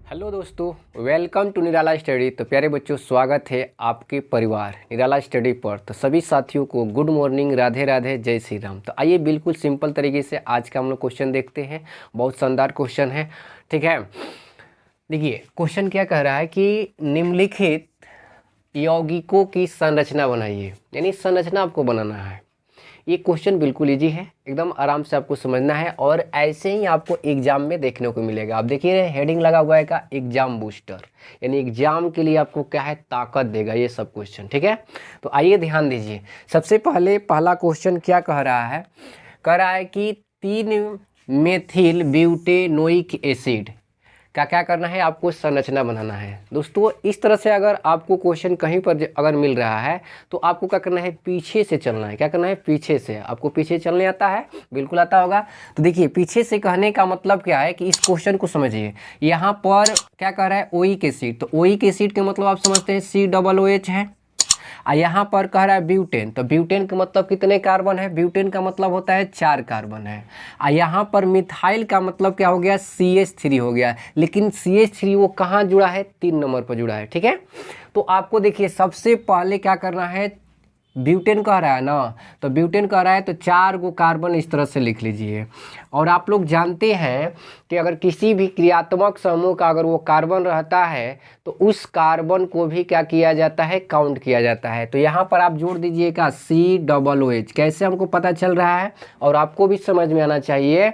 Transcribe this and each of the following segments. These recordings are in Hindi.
हेलो दोस्तों, वेलकम टू निराला स्टडी। तो प्यारे बच्चों, स्वागत है आपके परिवार निराला स्टडी पर। तो सभी साथियों को गुड मॉर्निंग, राधे राधे, जय श्री राम। तो आइए बिल्कुल सिंपल तरीके से आज का हम लोग क्वेश्चन देखते हैं। बहुत शानदार क्वेश्चन है, ठीक है। देखिए क्वेश्चन क्या कह रहा है कि निम्नलिखित यौगिकों की संरचना बनाइए, यानी संरचना आपको बनाना है। ये क्वेश्चन बिल्कुल इजी है, एकदम आराम से आपको समझना है और ऐसे ही आपको एग्जाम में देखने को मिलेगा। आप देखिए हेडिंग लगा हुआ है का एग्जाम बूस्टर, यानी एग्जाम के लिए आपको क्या है, ताकत देगा ये सब क्वेश्चन, ठीक है। तो आइए ध्यान दीजिए। सबसे पहले पहला क्वेश्चन क्या कह रहा है, कह रहा है कि 3 मेथिल ब्यूटेनोइक एसिड का क्या करना है, आपको संरचना बनाना है। दोस्तों इस तरह से अगर आपको क्वेश्चन कहीं पर अगर मिल रहा है तो आपको क्या करना है, पीछे से चलना है। क्या करना है, पीछे से। आपको पीछे चलने आता है, बिल्कुल आता होगा। तो देखिए पीछे से कहने का मतलब क्या है कि इस क्वेश्चन को समझिए। यहाँ पर क्या कह रहा है, ओइक एसिड। तो ओइक एसिड के मतलब आप समझते हैं COOH है। यहाँ पर कह रहा है ब्यूटेन। तो ब्यूटेन का मतलब कितने कार्बन है, ब्यूटेन का मतलब होता है 4 कार्बन है। यहाँ पर मिथाइल का मतलब क्या हो गया, CH3 हो गया। लेकिन CH3 वो कहाँ जुड़ा है, 3 नंबर पर जुड़ा है, ठीक है। तो आपको देखिए सबसे पहले क्या करना है, ब्यूटेन कह रहा है ना, तो ब्यूटेन कह रहा है तो 4 गो कार्बन इस तरह से लिख लीजिए। और आप लोग जानते हैं कि अगर किसी भी क्रियात्मक समूह का अगर वो कार्बन रहता है तो उस कार्बन को भी क्या किया जाता है, काउंट किया जाता है। तो यहाँ पर आप जोड़ दीजिएगा COOH। कैसे हमको पता चल रहा है और आपको भी समझ में आना चाहिए,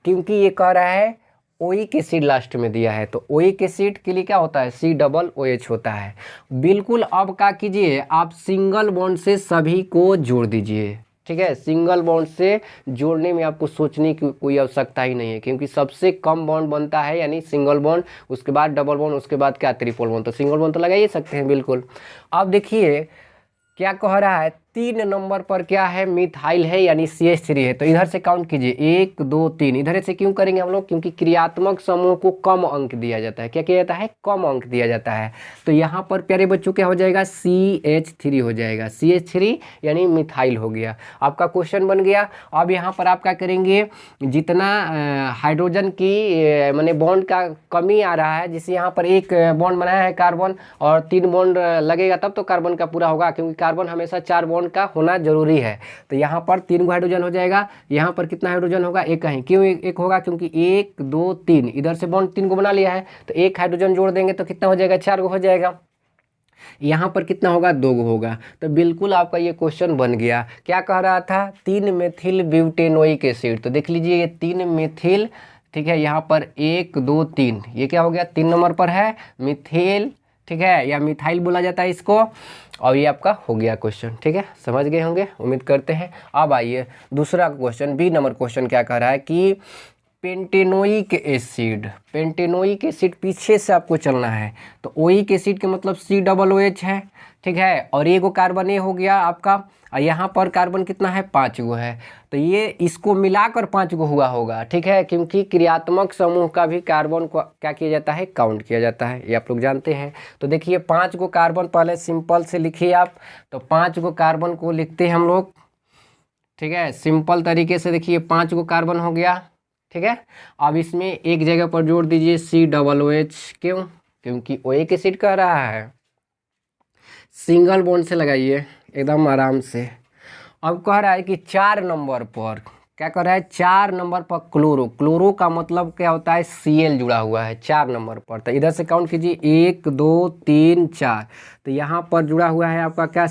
क्योंकि ये कह रहा है ओइक एसिड लास्ट में दिया है। तो ओइक एसिड के लिए क्या होता है, COOH होता है। बिल्कुल अब क्या कीजिए, आप सिंगल बॉन्ड से सभी को जोड़ दीजिए, ठीक है। सिंगल बॉन्ड से जोड़ने में आपको सोचने की कोई आवश्यकता ही नहीं है, क्योंकि सबसे कम बॉन्ड बनता है यानी सिंगल बॉन्ड, उसके बाद डबल बॉन्ड, उसके बाद क्या, ट्रिपल बॉन्ड। तो सिंगल बॉन्ड तो लगा ही सकते हैं बिल्कुल। अब देखिए क्या कह रहा है, 3 नंबर पर क्या है, मिथाइल है यानी CH3 है। तो इधर से काउंट कीजिए 1 2 3। इधर से क्यों करेंगे हम लोग, क्योंकि क्रियात्मक समूह को कम अंक दिया जाता है। क्या किया जाता है, कम अंक दिया जाता है। तो यहाँ पर प्यारे बच्चों क्या हो जाएगा, CH3 हो जाएगा। CH3 यानी मिथाइल हो गया। आपका क्वेश्चन बन गया। अब यहाँ पर आप क्या करेंगे, जितना हाइड्रोजन की माने बॉन्ड का कमी आ रहा है, जिसे यहाँ पर एक बॉन्ड बनाया है कार्बन और 3 बॉन्ड लगेगा तब तो कार्बन का पूरा होगा, क्योंकि कार्बन हमेशा 4 बॉन्ड का होना जरूरी है। तो यहाँ पर 3 हाइड्रोजन हो जाएगा। यहाँ पर कितना हाइड्रोजन होगा, एक ही। क्यों एक होगा, क्योंकि 1 2 3 इधर से बॉन्ड 3 को बना लिया है। तो एक हाइड्रोजन जोड़ देंगे तो कितना हो जाएगा, 4 गो हो जाएगा। यहाँ पर कितना होगा, 2 गो होगा। तो बिल्कुल आपका ये क्वेश्चन बन गया। क्या कह रहा था, 3 मेथिल ब्यूटेनोइक एसिड। तो देख लीजिए ये 3 मेथिल, ठीक है। यहाँ पर 1 2 3, ये क्या हो गया, 3 नंबर पर है मिथिल, ठीक है, या मिथाइल बोला जाता है इसको। और ये आपका हो गया क्वेश्चन, ठीक है। समझ गए होंगे, उम्मीद करते हैं। अब आइए दूसरा क्वेश्चन, बी नंबर क्वेश्चन क्या कह रहा है कि पेंटेनोइक एसिड। पेंटेनोइक एसिड पीछे से आपको चलना है। तो ओइक एसिड के मतलब COOH है, ठीक है। और ये को कार्बन ये हो गया आपका, और यहाँ पर कार्बन कितना है, 5 गो है। तो ये इसको मिलाकर 5 गो हुआ होगा, ठीक है, क्योंकि क्रियात्मक समूह का भी कार्बन को क्या किया जाता है, काउंट किया जाता है। ये आप लोग जानते हैं। तो देखिए 5 गो कार्बन पहले सिंपल से लिखिए आप। तो 5 गो कार्बन को लिखते हैं हम लोग, ठीक है, सिंपल तरीके से। देखिए 5 गो कार्बन हो गया, ठीक है। अब इसमें एक जगह पर जोड़ दीजिए COOH। क्यों, क्योंकि ओइक एसिड कह रहा है। सिंगल बॉन्ड से लगाइए एकदम आराम से। अब कह रहा है कि 4 नंबर पर क्या कह रहा है, 4 नंबर पर क्लोरो। क्लोरो का मतलब क्या होता है, Cl जुड़ा हुआ है 4 नंबर पर। तो इधर से काउंट कीजिए 1 2 3 4। तो यहाँ पर जुड़ा हुआ है आपका क्या,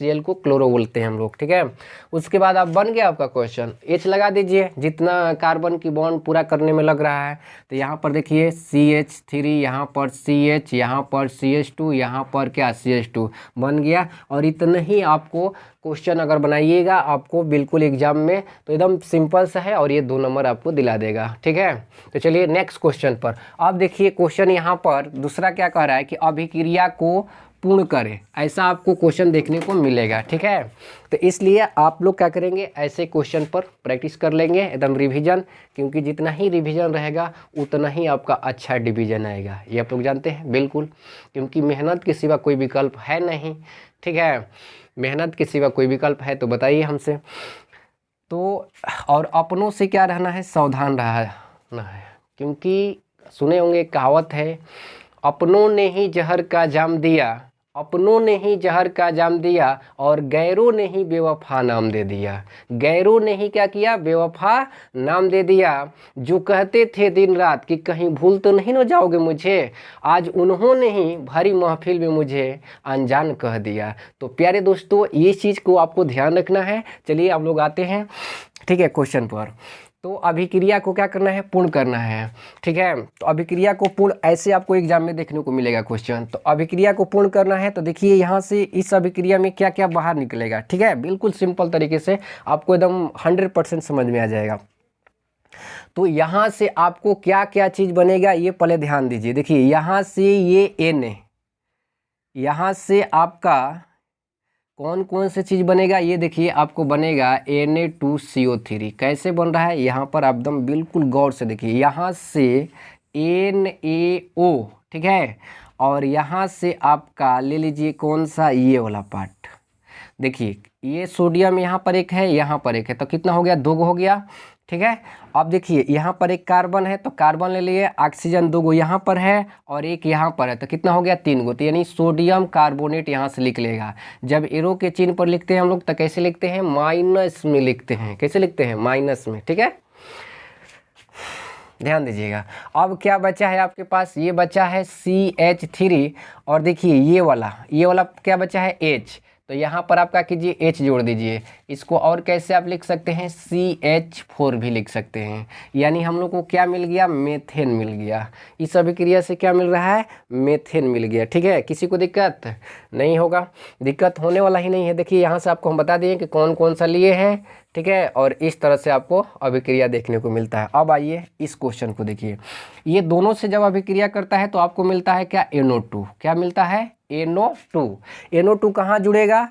Cl को क्लोरो बोलते हैं हम लोग, ठीक है। उसके बाद अब बन गया आपका क्वेश्चन। H लगा दीजिए जितना कार्बन की बॉन्ड पूरा करने में लग रहा है। तो यहाँ पर देखिए CH3, यहाँ पर CH, यहाँ पर CH2, यहाँ पर क्या, CH2 बन गया। और इतना ही आपको क्वेश्चन अगर बनाइएगा आपको बिल्कुल एग्जाम में, तो एकदम सिंपल सा है और ये 2 नंबर आपको दिला देगा, ठीक है। तो चलिए नेक्स्ट क्वेश्चन पर। अब देखिए क्वेश्चन यहाँ पर दूसरा क्या कह रहा है कि अभिक्रिया को पूर्ण करें, ऐसा आपको क्वेश्चन देखने को मिलेगा, ठीक है। तो इसलिए आप लोग क्या करेंगे, ऐसे क्वेश्चन पर प्रैक्टिस कर लेंगे एकदम रिवीजन, क्योंकि जितना ही रिवीजन रहेगा उतना ही आपका अच्छा डिवीजन आएगा। ये आप लोग जानते हैं बिल्कुल, क्योंकि मेहनत के सिवा कोई विकल्प है नहीं, ठीक है। मेहनत के सिवा कोई विकल्प है तो बताइए हमसे। तो और अपनों से क्या रहना है, सावधान रहना है, क्योंकि सुने होंगे, कहावत है, अपनों ने ही जहर का जाम दिया, अपनों ने ही जहर का जाम दिया और गैरों ने ही बेवफा नाम दे दिया। गैरों ने ही क्या किया? बेवफा नाम दे दिया। जो कहते थे दिन रात कि कहीं भूल तो नहीं न जाओगे मुझे, आज उन्होंने ही भरी महफिल में मुझे अनजान कह दिया। तो प्यारे दोस्तों, ये चीज़ को आपको ध्यान रखना है। चलिए हम लोग आते हैं, ठीक है, क्वेश्चन पर। तो अभिक्रिया को क्या करना है? पूर्ण करना है, ठीक है। तो अभिक्रिया को पूर्ण ऐसे आपको एग्जाम में देखने को मिलेगा क्वेश्चन। तो अभिक्रिया को पूर्ण करना है तो देखिए यहाँ से इस अभिक्रिया में क्या क्या बाहर निकलेगा, ठीक है। बिल्कुल सिंपल तरीके से आपको एकदम 100% समझ में आ जाएगा। तो यहाँ से आपको क्या क्या चीज़ बनेगा ये पहले ध्यान दीजिए। देखिए यहाँ से ये Na, यहाँ से आपका कौन कौन से चीज़ बनेगा ये देखिए, आपको बनेगा Na2CO3। कैसे बन रहा है यहाँ पर आप एकदम बिल्कुल गौर से देखिए। यहाँ से NaO, ठीक है, और यहाँ से आपका ले लीजिए कौन सा, ये वाला पार्ट। देखिए ये सोडियम यहाँ पर एक है, यहाँ पर एक है, तो कितना हो गया? 2 हो गया, ठीक है। अब देखिए यहाँ पर एक कार्बन है तो कार्बन ले लिए, ऑक्सीजन 2 यहाँ पर है और एक यहाँ पर है, तो कितना हो गया? 3 तो यानी सोडियम कार्बोनेट यहाँ से लिख लेगा। जब एरो के चिन्ह पर लिखते हैं हम लोग तो कैसे लिखते हैं? माइनस में लिखते हैं। कैसे लिखते हैं? माइनस में, ठीक है, ध्यान दीजिएगा। अब क्या बचा है आपके पास? ये बचा है CH3 और देखिए ये वाला क्या बचा है? H। तो यहाँ पर आप क्या कीजिए? H जोड़ दीजिए। इसको और कैसे आप लिख सकते हैं? CH4 भी लिख सकते हैं। यानी हम लोग को क्या मिल गया? मेथेन मिल गया। इस अभिक्रिया से क्या मिल रहा है? मेथेन मिल गया, ठीक है। किसी को दिक्कत नहीं होगा, दिक्कत होने वाला ही नहीं है। देखिए यहाँ से आपको हम बता दिए कि कौन कौन सा लिए हैं, ठीक है, और इस तरह से आपको अभिक्रिया देखने को मिलता है। अब आइए इस क्वेश्चन को देखिए। ये दोनों से जब अभिक्रिया करता है तो आपको मिलता है क्या? NO2। क्या मिलता है? NO2। NO2 कहाँ जुड़ेगा?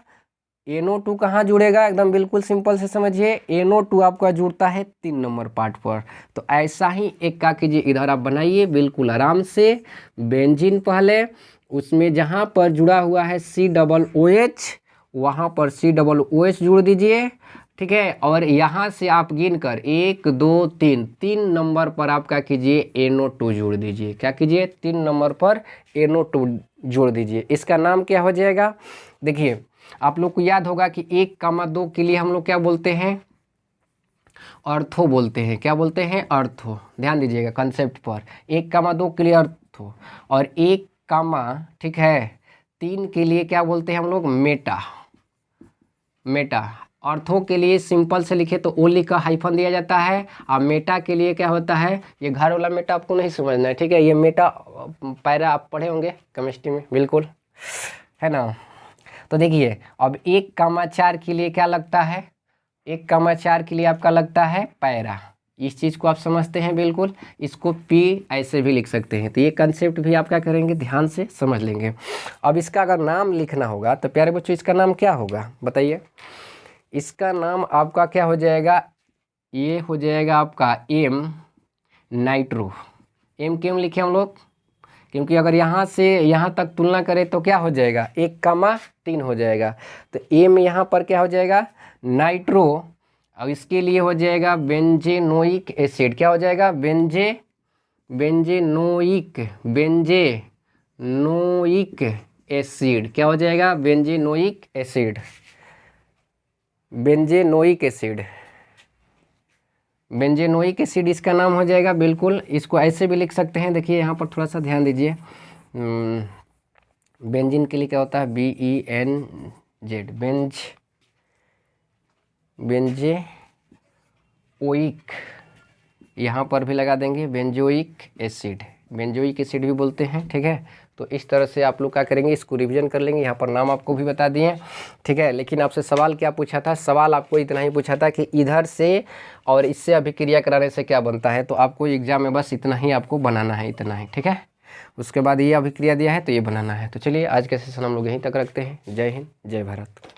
NO2 कहाँ जुड़ेगा? एकदम बिल्कुल सिंपल से समझिए। NO2 आपका जुड़ता है 3 नंबर पार्ट पर। तो ऐसा ही एक क्या कीजिए, इधर आप बनाइए बिल्कुल आराम से। बेंजीन पहले, उसमें जहाँ पर जुड़ा हुआ है COOH, वहाँ पर COOH जोड़ दीजिए, ठीक है। और यहाँ से आप गिनकर 1 2 3 नंबर पर आप क्या कीजिए? NO2 जोड़ दीजिए। क्या कीजिए? 3 नंबर पर NO2 जोड़ दीजिए। इसका नाम क्या हो जाएगा? देखिए आप लोग को याद होगा कि 1,2 के लिए हम लोग क्या बोलते हैं? अर्थो बोलते हैं। क्या बोलते हैं? अर्थो। ध्यान दीजिएगा कंसेप्ट पर। 1,2 के लिए अर्थो और 1, ठीक है, 3 के लिए क्या बोलते हैं हम लोग? मेटा। मेटा अर्थो के लिए सिंपल से लिखे तो ओ लिख का हाइफन दिया जाता है। और मेटा के लिए क्या होता है? ये घर वाला मेटा आपको नहीं समझना है, ठीक है। ये मेटा पैरा आप पढ़े होंगे केमिस्ट्री में, बिल्कुल, है ना। तो देखिए अब 1,4 के लिए क्या लगता है? 1,4 के लिए आपका लगता है पैरा। इस चीज़ को आप समझते हैं बिल्कुल। इसको P ऐसे भी लिख सकते हैं। तो ये कंसेप्ट भी आप क्या करेंगे? ध्यान से समझ लेंगे। अब इसका अगर नाम लिखना होगा तो प्यारे बच्चों इसका नाम क्या होगा बताइए? इसका नाम आपका क्या हो जाएगा? ये हो जाएगा आपका M नाइट्रो। M क्यों लिखे हम लोग? क्योंकि अगर यहाँ से यहाँ तक तुलना करें तो क्या हो जाएगा? 1,3 हो जाएगा। तो M यहाँ पर क्या हो जाएगा? नाइट्रो। अब इसके लिए हो जाएगा बेंजेनोइक एसिड। क्या हो जाएगा? बेंजेनोइक एसिड। क्या हो जाएगा? बेंजेनोइक एसिड। बेंजेनोइक एसिड इसका नाम हो जाएगा, बिल्कुल। इसको ऐसे भी लिख सकते हैं। देखिए यहाँ पर थोड़ा सा ध्यान दीजिए। बेंजीन के लिए क्या होता है? BENZ, बेंजेओइक। यहाँ पर भी लगा देंगे बेंजोइक एसिड भी बोलते हैं, ठीक है। तो इस तरह से आप लोग क्या करेंगे? इसको रिवीजन कर लेंगे। यहाँ पर नाम आपको भी बता दिए, ठीक है। लेकिन आपसे सवाल क्या पूछा था? सवाल आपको इतना ही पूछा था कि इधर से और इससे अभिक्रिया कराने से क्या बनता है। तो आपको एग्जाम में बस इतना ही आपको बनाना है, इतना ही, ठीक है। उसके बाद ये अभिक्रिया दिया है तो ये बनाना है। तो चलिए आज का सेशन हम लोग यहीं तक रखते हैं। जय हिंद, जय भारत।